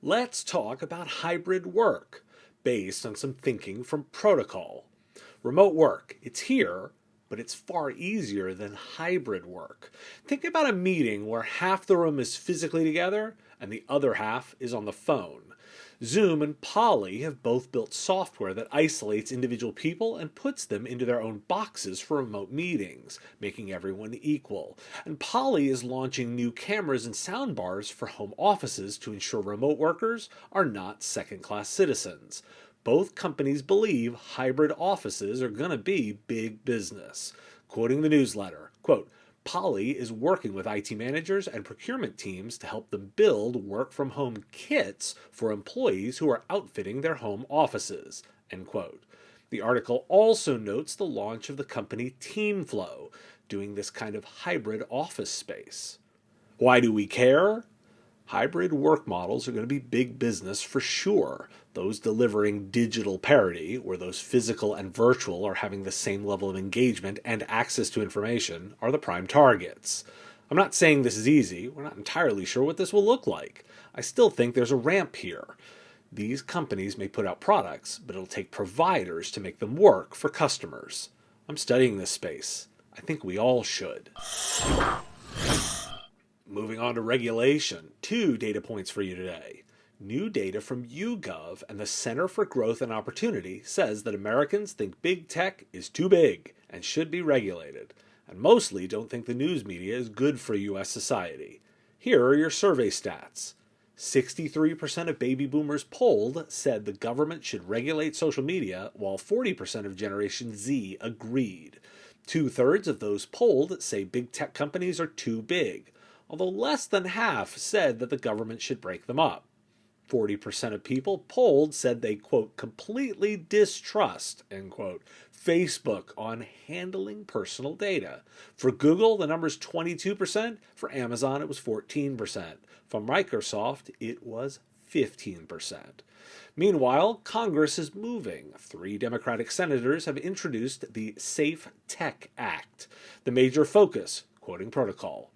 Let's talk about hybrid work, based on some thinking from protocol. Remote work, it's here, but it's far easier than hybrid work. Think about a meeting where half the room is physically together and the other half is on the phone. Zoom and Poly have both built software that isolates individual people and puts them into their own boxes for remote meetings, making everyone equal. And Poly is launching new cameras and soundbars for home offices to ensure remote workers are not second-class citizens. Both companies believe hybrid offices are going to be big business. Quoting the newsletter, quote, Poly is working with IT managers and procurement teams to help them build work-from-home kits for employees who are outfitting their home offices, end quote. The article also notes the launch of the company TeamFlow, doing this kind of hybrid office space. Why do we care? Hybrid work models are going to be big business for sure. Those delivering digital parity, where those physical and virtual are having the same level of engagement and access to information, are the prime targets. I'm not saying this is easy. We're not entirely sure what this will look like. I still think there's a ramp here. These companies may put out products, but it'll take providers to make them work for customers. I'm studying this space. I think we all should. Moving on to regulation, 2 data points for you today. New data from YouGov and the Center for Growth and Opportunity says that Americans think big tech is too big and should be regulated, and mostly don't think the news media is good for U.S. society. Here are your survey stats. 63% of baby boomers polled said the government should regulate social media, while 40% of Generation Z agreed. 2/3 of those polled say big tech companies are too big, although less than half said that the government should break them up. 40% of people polled said they, quote, completely distrust, end quote, Facebook on handling personal data. For Google, the number's 22%. For Amazon, it was 14%. For Microsoft, it was 15%. Meanwhile, Congress is moving. 3 Democratic senators have introduced the Safe Tech Act. The major focus, quoting protocol,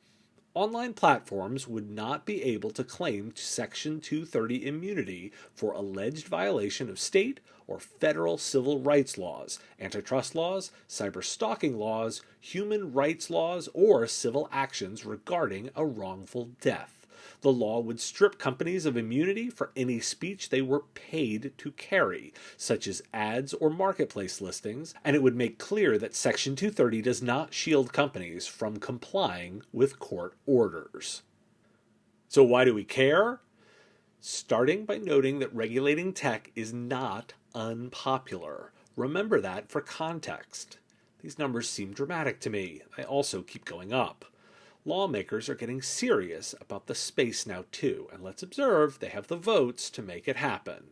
online platforms would not be able to claim Section 230 immunity for alleged violation of state or federal civil rights laws, antitrust laws, cyber-stalking laws, human rights laws, or civil actions regarding a wrongful death. The law would strip companies of immunity for any speech they were paid to carry, such as ads or marketplace listings, and it would make clear that Section 230 does not shield companies from complying with court orders. So why do we care? Starting by noting that regulating tech is not unpopular. Remember that for context. These numbers seem dramatic to me. They also keep going up. Lawmakers are getting serious about the space now too, and let's observe they have the votes to make it happen.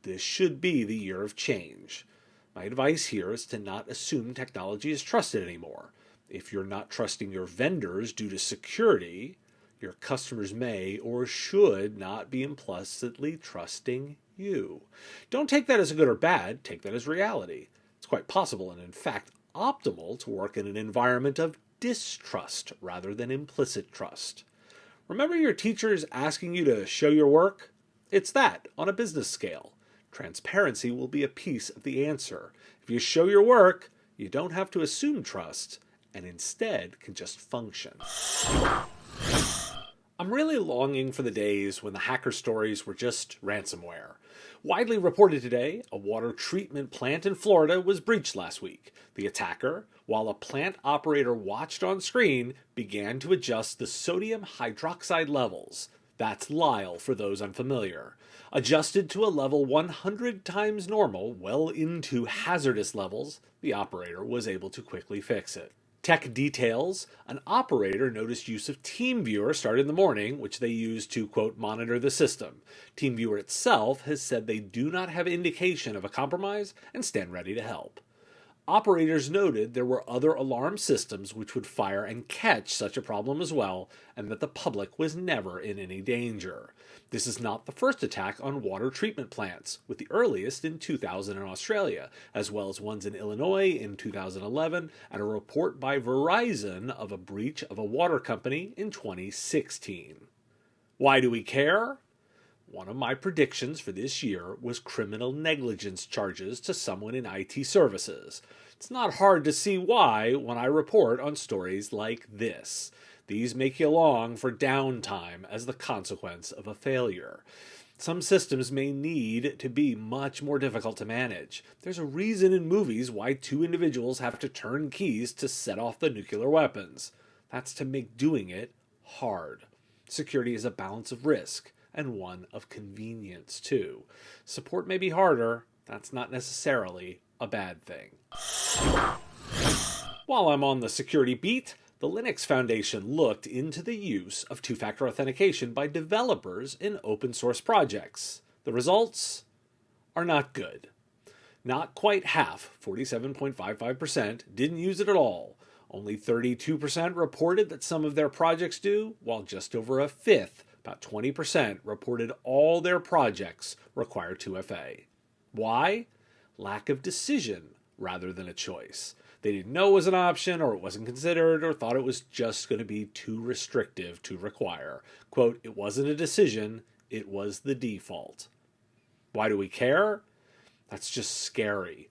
This should be the year of change. My advice here is to not assume technology is trusted anymore. If you're not trusting your vendors due to security, your customers may or should not be implicitly trusting you. Don't take that as good or bad, take that as reality. It's quite possible and in fact optimal to work in an environment of distrust rather than implicit trust. Remember your teachers asking you to show your work? It's that on a business scale. Transparency will be a piece of the answer. If you show your work, you don't have to assume trust and instead can just function. I'm really longing for the days when the hacker stories were just ransomware. Widely reported today, a water treatment plant in Florida was breached last week. The attacker, while a plant operator watched on screen, began to adjust the sodium hydroxide levels. That's Lyle for those unfamiliar. Adjusted to a level 100 times normal, well into hazardous levels, the operator was able to quickly fix it. Tech details, an operator noticed use of TeamViewer started in the morning, which they used to, quote, monitor the system. TeamViewer itself has said they do not have indication of a compromise and stand ready to help. Operators noted there were other alarm systems which would fire and catch such a problem as well, and that the public was never in any danger. This is not the first attack on water treatment plants, with the earliest in 2000 in Australia, as well as ones in Illinois in 2011, and a report by Verizon of a breach of a water company in 2016. Why do we care? One of my predictions for this year was criminal negligence charges to someone in IT services. It's not hard to see why when I report on stories like this. These make you long for downtime as the consequence of a failure. Some systems may need to be much more difficult to manage. There's a reason in movies why two individuals have to turn keys to set off the nuclear weapons. That's to make doing it hard. Security is a balance of risk and one of convenience, too. Support may be harder. That's not necessarily a bad thing. While I'm on the security beat, the Linux Foundation looked into the use of two-factor authentication by developers in open source projects. The results are not good. Not quite half, 47.55%, didn't use it at all. Only 32% reported that some of their projects do, while just over a fifth, about 20%, reported all their projects require 2FA. Why? Lack of decision rather than a choice. They didn't know it was an option, or it wasn't considered, or thought it was just going to be too restrictive to require. Quote, it wasn't a decision, it was the default. Why do we care? That's just scary.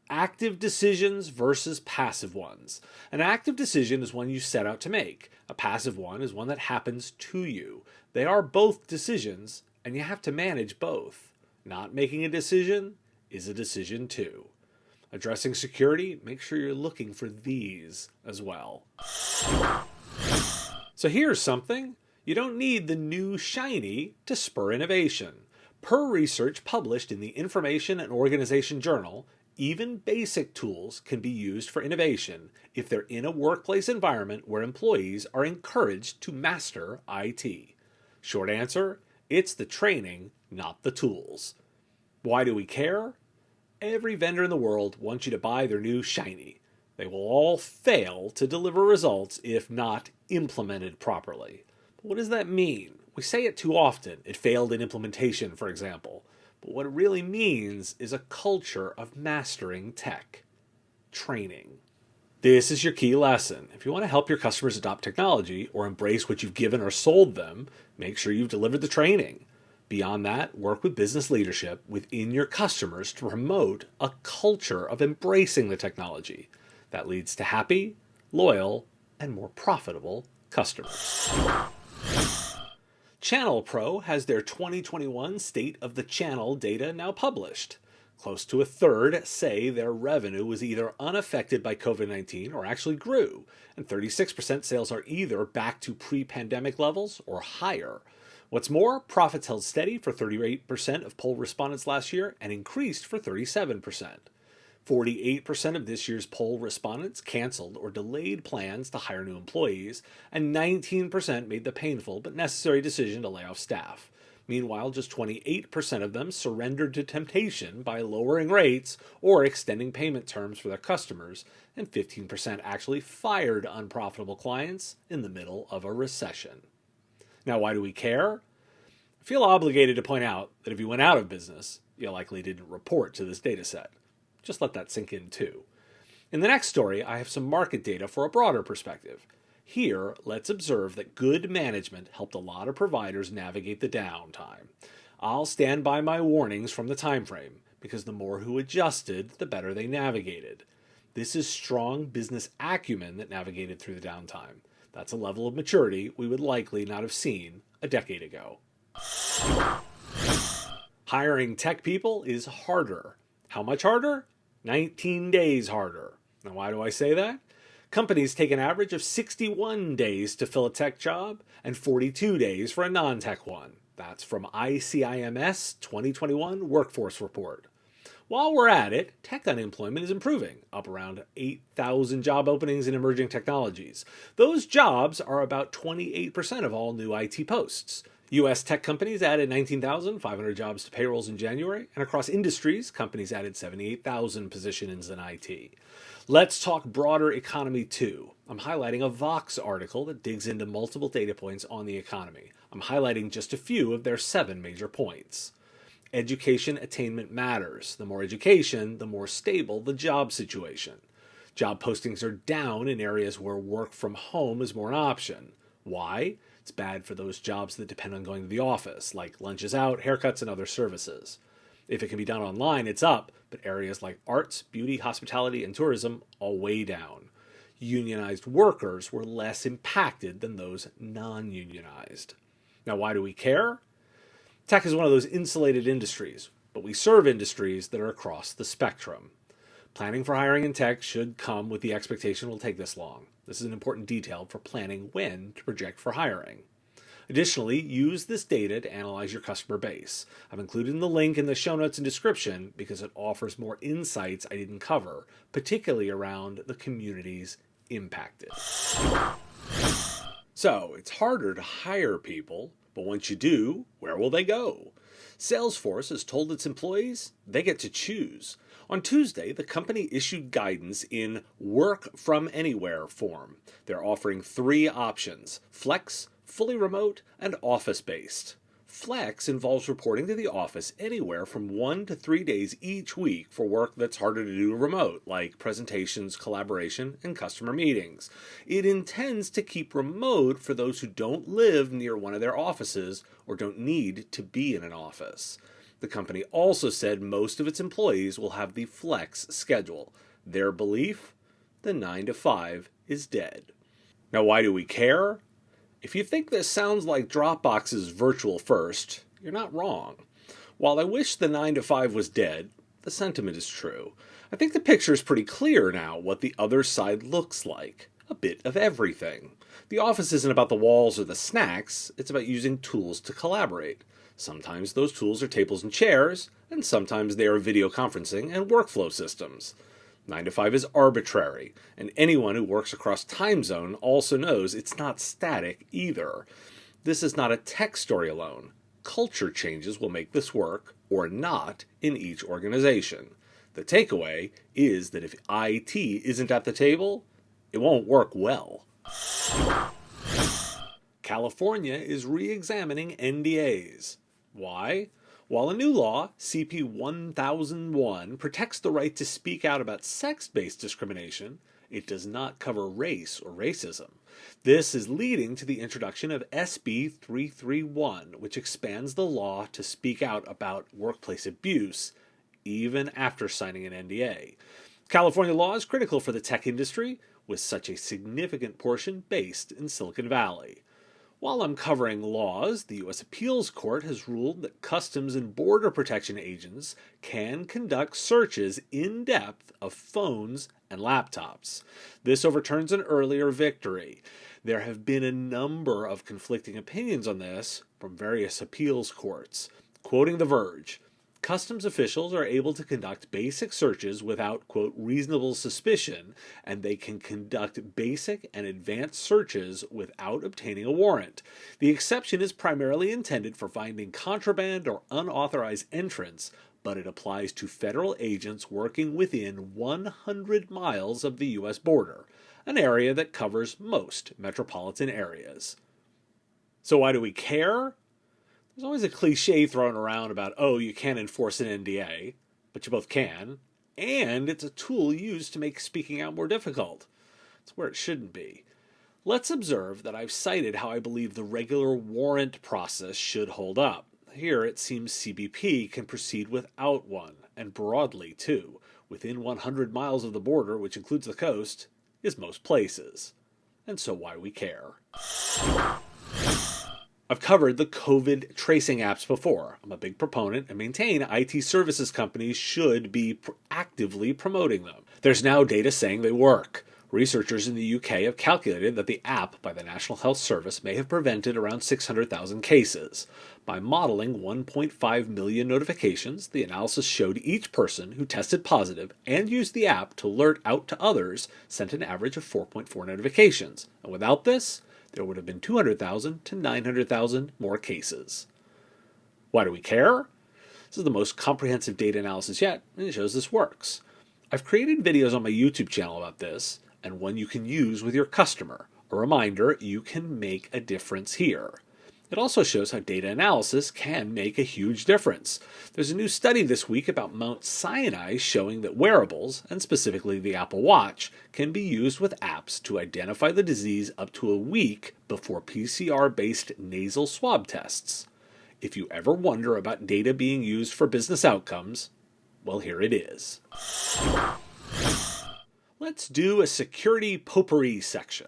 Active decisions versus passive ones. An active decision is one you set out to make. A passive one is one that happens to you. They are both decisions, and you have to manage both. Not making a decision is a decision too. Addressing security, make sure you're looking for these as well. So here's something. You don't need the new shiny to spur innovation. Per research published in the Information and Organization Journal, even basic tools can be used for innovation if they're in a workplace environment where employees are encouraged to master IT. Short answer, it's the training, not the tools. Why do we care? Every vendor in the world wants you to buy their new shiny. They will all fail to deliver results if not implemented properly. But what does that mean? We say it too often. It failed in implementation, for example. But what it really means is a culture of mastering tech. Training. This is your key lesson. If you want to help your customers adopt technology or embrace what you've given or sold them, make sure you've delivered the training. Beyond that, work with business leadership within your customers to promote a culture of embracing the technology. That leads to happy, loyal, and more profitable customers. Channel Pro has their 2021 State of the Channel data now published. Close to a third say their revenue was either unaffected by COVID-19 or actually grew, and 36% sales are either back to pre-pandemic levels or higher. What's more, profits held steady for 38% of poll respondents last year and increased for 37%. 48% of this year's poll respondents canceled or delayed plans to hire new employees, and 19% made the painful but necessary decision to lay off staff. Meanwhile, just 28% of them surrendered to temptation by lowering rates or extending payment terms for their customers, and 15% actually fired unprofitable clients in the middle of a recession. Now, why do we care? I feel obligated to point out that if you went out of business, you likely didn't report to this data set. Just let that sink in too. In the next story, I have some market data for a broader perspective. Here, let's observe that good management helped a lot of providers navigate the downtime. I'll stand by my warnings from the time frame, because the more who adjusted, the better they navigated. This is strong business acumen that navigated through the downtime. That's a level of maturity we would likely not have seen a decade ago. Hiring tech people is harder. How much harder? 19 days harder. Now, why do I say that? Companies take an average of 61 days to fill a tech job and 42 days for a non-tech one. That's from ICIMS 2021 Workforce Report. While we're at it, tech unemployment is improving, up around 8,000 job openings in emerging technologies. Those jobs are about 28% of all new IT posts. U.S. tech companies added 19,500 jobs to payrolls in January, and across industries, companies added 78,000 positions in IT. Let's talk broader economy too. I'm highlighting a Vox article that digs into multiple data points on the economy. I'm highlighting just a few of their 7 major points. Education attainment matters. The more education, the more stable the job situation. Job postings are down in areas where work from home is more an option. Why? It's bad for those jobs that depend on going to the office, like lunches out, haircuts, and other services. If it can be done online, it's up, but areas like arts, beauty, hospitality, and tourism all way down. Unionized workers were less impacted than those non-unionized. Now, why do we care? Tech is one of those insulated industries, but we serve industries that are across the spectrum. Planning for hiring in tech should come with the expectation it will take this long. This is an important detail for planning when to project for hiring. Additionally, use this data to analyze your customer base. I've included the link in the show notes and description because it offers more insights I didn't cover, particularly around the communities impacted. So, it's harder to hire people, but once you do, where will they go? Salesforce has told its employees they get to choose. On Tuesday, the company issued guidance in Work From Anywhere form. They're offering 3 options: Flex, fully remote, and office-based. Flex involves reporting to the office anywhere from 1 to 3 days each week for work that's harder to do remote, like presentations, collaboration, and customer meetings. It intends to keep remote for those who don't live near one of their offices or don't need to be in an office. The company also said most of its employees will have the Flex schedule. Their belief? The 9 to 5 is dead. Now, why do we care? If you think this sounds like Dropbox's virtual first, you're not wrong. While I wish the 9 to 5 was dead, the sentiment is true. I think the picture is pretty clear now what the other side looks like. A bit of everything. The office isn't about the walls or the snacks, it's about using tools to collaborate. Sometimes those tools are tables and chairs, and sometimes they are video conferencing and workflow systems. 9 to 5 is arbitrary, and anyone who works across time zone also knows it's not static either. This is not a tech story alone. Culture changes will make this work, or not, in each organization. The takeaway is that if IT isn't at the table, it won't work well. California is re-examining NDAs. Why? While a new law, CP 1001, protects the right to speak out about sex-based discrimination, it does not cover race or racism. This is leading to the introduction of SB 331, which expands the law to speak out about workplace abuse, even after signing an NDA. California law is critical for the tech industry, with such a significant portion based in Silicon Valley. While I'm covering laws, the U.S. Appeals Court has ruled that Customs and Border Protection agents can conduct searches in depth of phones and laptops. This overturns an earlier victory. There have been a number of conflicting opinions on this from various appeals courts. Quoting The Verge, Customs officials are able to conduct basic searches without, quote, reasonable suspicion, and they can conduct basic and advanced searches without obtaining a warrant. The exception is primarily intended for finding contraband or unauthorized entrance, but it applies to federal agents working within 100 miles of the U.S. border, an area that covers most metropolitan areas. So why do we care? There's always a cliche thrown around about, oh, you can't enforce an NDA, but you both can, and it's a tool used to make speaking out more difficult. It's where it shouldn't be. Let's observe that I've cited how I believe the regular warrant process should hold up. Here it seems CBP can proceed without one, and broadly too. Within 100 miles of the border, which includes the coast, is most places. And so why we care. I've covered the COVID tracing apps before. I'm a big proponent and maintain IT services companies should be actively promoting them. There's now data saying they work. Researchers in the UK have calculated that the app by the National Health Service may have prevented around 600,000 cases. By modeling 1.5 million notifications, the analysis showed each person who tested positive and used the app to alert out to others sent an average of 4.4 notifications. And without this, there would have been 200,000 to 900,000 more cases. Why do we care? This is the most comprehensive data analysis yet, and it shows this works. I've created videos on my YouTube channel about this, and one you can use with your customer. A reminder, you can make a difference here. It also shows how data analysis can make a huge difference. There's a new study this week about Mount Sinai showing that wearables, and specifically the Apple Watch, can be used with apps to identify the disease up to a week before PCR-based nasal swab tests. If you ever wonder about data being used for business outcomes, well, here it is. Let's do a security potpourri section.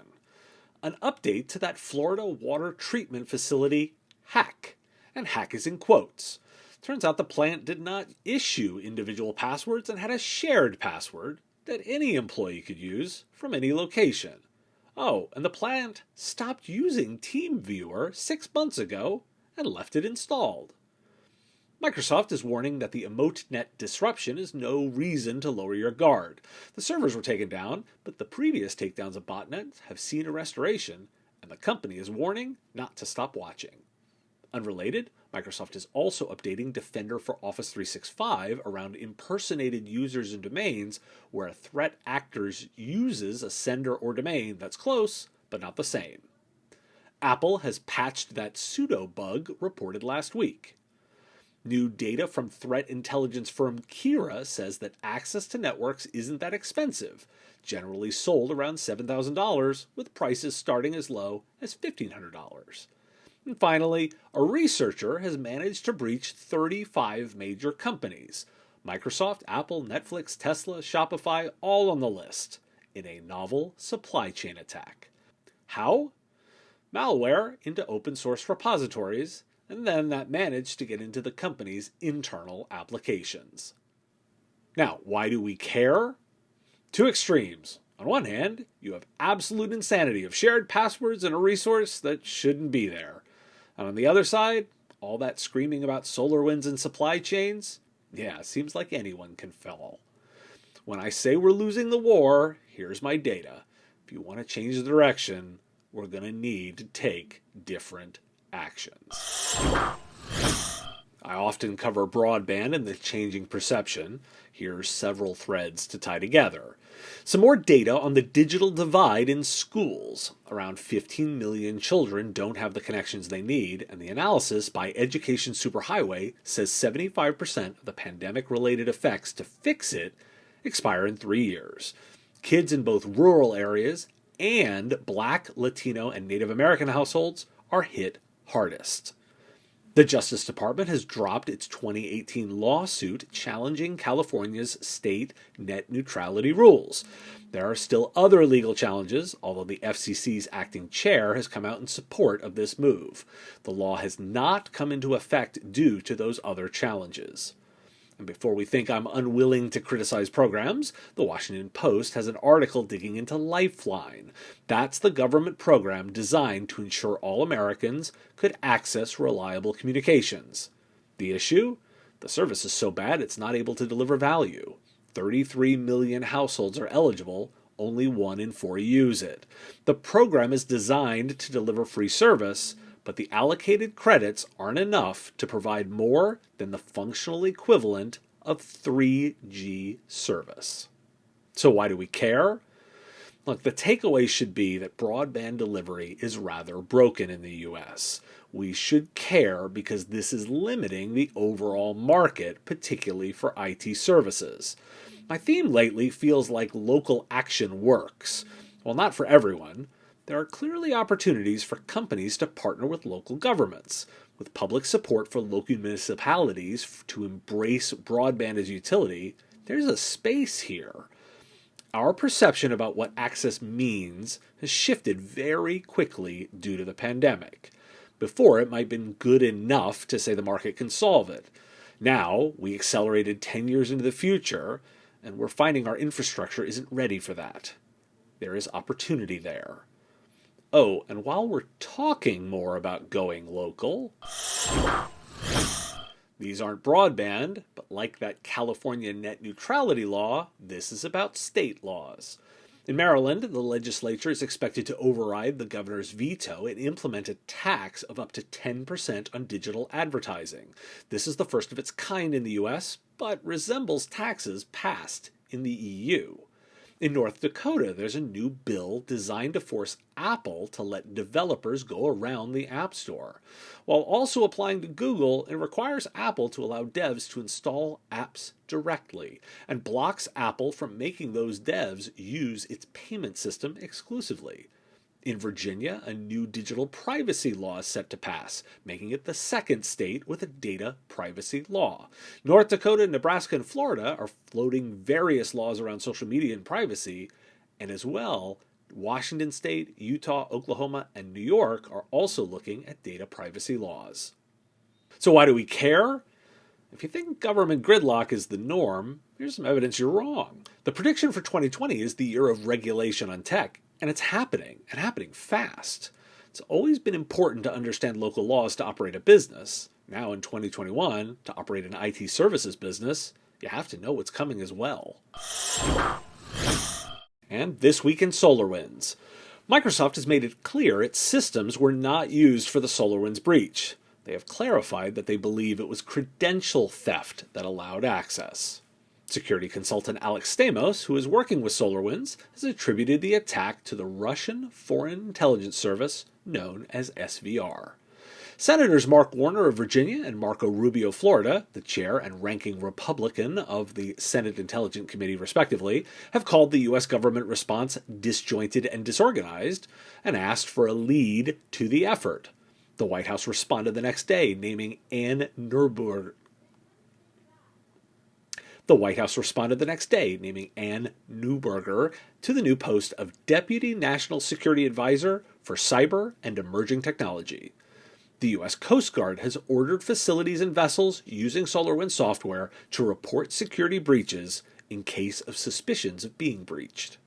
An update to that Florida water treatment facility hack. And hack is in quotes. Turns out the plant did not issue individual passwords and had a shared password that any employee could use from any location. Oh, and the plant stopped using TeamViewer 6 months ago and left it installed. Microsoft is warning that the EmoteNet disruption is no reason to lower your guard. The servers were taken down, but the previous takedowns of botnets have seen a restoration, and the company is warning not to stop watching. Unrelated, Microsoft is also updating Defender for Office 365 around impersonated users and domains where a threat actor uses a sender or domain that's close, but not the same. Apple has patched that pseudo bug reported last week. New data from threat intelligence firm Kira says that access to networks isn't that expensive, generally sold around $7,000 with prices starting as low as $1,500. And finally, a researcher has managed to breach 35 major companies, Microsoft, Apple, Netflix, Tesla, Shopify, all on the list, in a novel supply chain attack. How? Malware into open source repositories, and then that managed to get into the company's internal applications. Now, why do we care? Two extremes. On one hand, you have absolute insanity of shared passwords in a resource that shouldn't be there. And on the other side, all that screaming about SolarWinds and supply chains, yeah, seems like anyone can fall. When I say we're losing the war, here's my data. If you want to change the direction, we're going to need to take different actions. I often cover broadband and the changing perception. Here's several threads to tie together. Some more data on the digital divide in schools. Around 15 million children don't have the connections they need, and the analysis by Education Superhighway says 75% of the pandemic-related effects to fix it expire in 3 years. Kids in both rural areas and Black, Latino, and Native American households are hit hardest. The Justice Department has dropped its 2018 lawsuit challenging California's state net neutrality rules. There are still other legal challenges, although the FCC's acting chair has come out in support of this move. The law has not come into effect due to those other challenges. And before we think I'm unwilling to criticize programs, the Washington Post has an article digging into Lifeline. That's the government program designed to ensure all Americans could access reliable communications. The issue? The service is so bad it's not able to deliver value. 33 million households are eligible, only 1 in 4 use it. The program is designed to deliver free service, but the allocated credits aren't enough to provide more than the functional equivalent of 3G service. So why do we care? Look, the takeaway should be that broadband delivery is rather broken in the US. We should care because this is limiting the overall market, particularly for IT services. My theme lately feels like local action works. Well, not for everyone. There are clearly opportunities for companies to partner with local governments. With public support for local municipalities to embrace broadband as utility, there's a space here. Our perception about what access means has shifted very quickly due to the pandemic. Before, it might have been good enough to say the market can solve it. Now, we accelerated 10 years into the future, and we're finding our infrastructure isn't ready for that. There is opportunity there. Oh, and while we're talking more about going local, these aren't broadband, but like that California net neutrality law, this is about state laws. In Maryland, the legislature is expected to override the governor's veto and implement a tax of up to 10% on digital advertising. This is the first of its kind in the US, but resembles taxes passed in the EU. In North Dakota, there's a new bill designed to force Apple to let developers go around the App Store. While also applying to Google, it requires Apple to allow devs to install apps directly and blocks Apple from making those devs use its payment system exclusively. In Virginia, a new digital privacy law is set to pass, making it the second state with a data privacy law. North Dakota, Nebraska, and Florida are floating various laws around social media and privacy, and as well, Washington State, Utah, Oklahoma, and New York are also looking at data privacy laws. So why do we care? If you think government gridlock is the norm, here's some evidence you're wrong. The prediction for 2020 is the year of regulation on tech, and it's happening, and happening fast. It's always been important to understand local laws to operate a business. Now in 2021, to operate an IT services business, you have to know what's coming as well. And this week in SolarWinds, Microsoft has made it clear its systems were not used for the SolarWinds breach. They have clarified that they believe it was credential theft that allowed access. Security consultant Alex Stamos, who is working with SolarWinds, has attributed the attack to the Russian Foreign Intelligence Service, known as SVR. Senators Mark Warner of Virginia and Marco Rubio of Florida, the chair and ranking Republican of the Senate Intelligence Committee respectively, have called the U.S. government response disjointed and disorganized and asked for a lead to the effort. The White House responded the next day, naming Ann Neuberger to the new post of Deputy National Security Advisor for Cyber and Emerging Technology. The U.S. Coast Guard has ordered facilities and vessels using SolarWinds software to report security breaches in case of suspicions of being breached.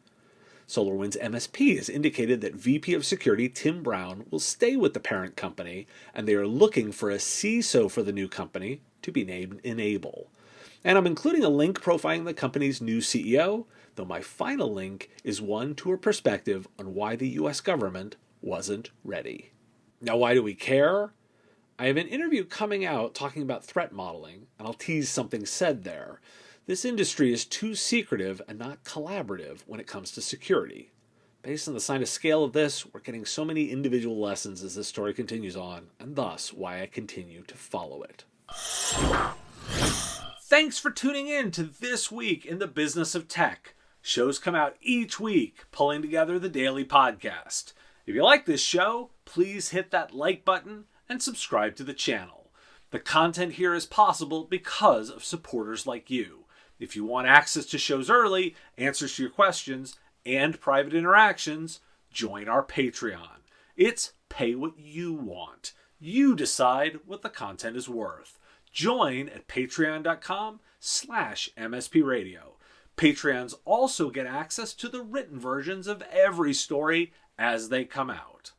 SolarWinds MSP has indicated that VP of Security Tim Brown will stay with the parent company, and they are looking for a CISO for the new company to be named Enable. And I'm including a link profiling the company's new CEO, though my final link is one to a perspective on why the U.S. government wasn't ready. Now, why do we care? I have an interview coming out talking about threat modeling, and I'll tease something said there. This industry is too secretive and not collaborative when it comes to security. Based on the size and scale of this, we're getting so many individual lessons as this story continues on, and thus why I continue to follow it. Thanks for tuning in to This Week in the Business of Tech. Shows come out each week, pulling together the daily podcast. If you like this show, please hit that like button and subscribe to the channel. The content here is possible because of supporters like you. If you want access to shows early, answers to your questions, and private interactions, join our Patreon. It's pay what you want. You decide what the content is worth. Join at patreon.com/MSPradio. Patreons also get access to the written versions of every story as they come out.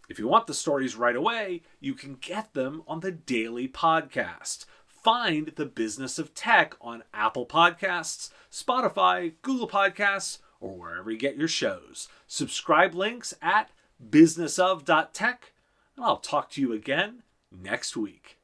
If you want the stories right away, you can get them on the daily podcast. Find The Business of Tech on Apple Podcasts, Spotify, Google Podcasts, or wherever you get your shows. Subscribe links at businessof.tech, and I'll talk to you again next week.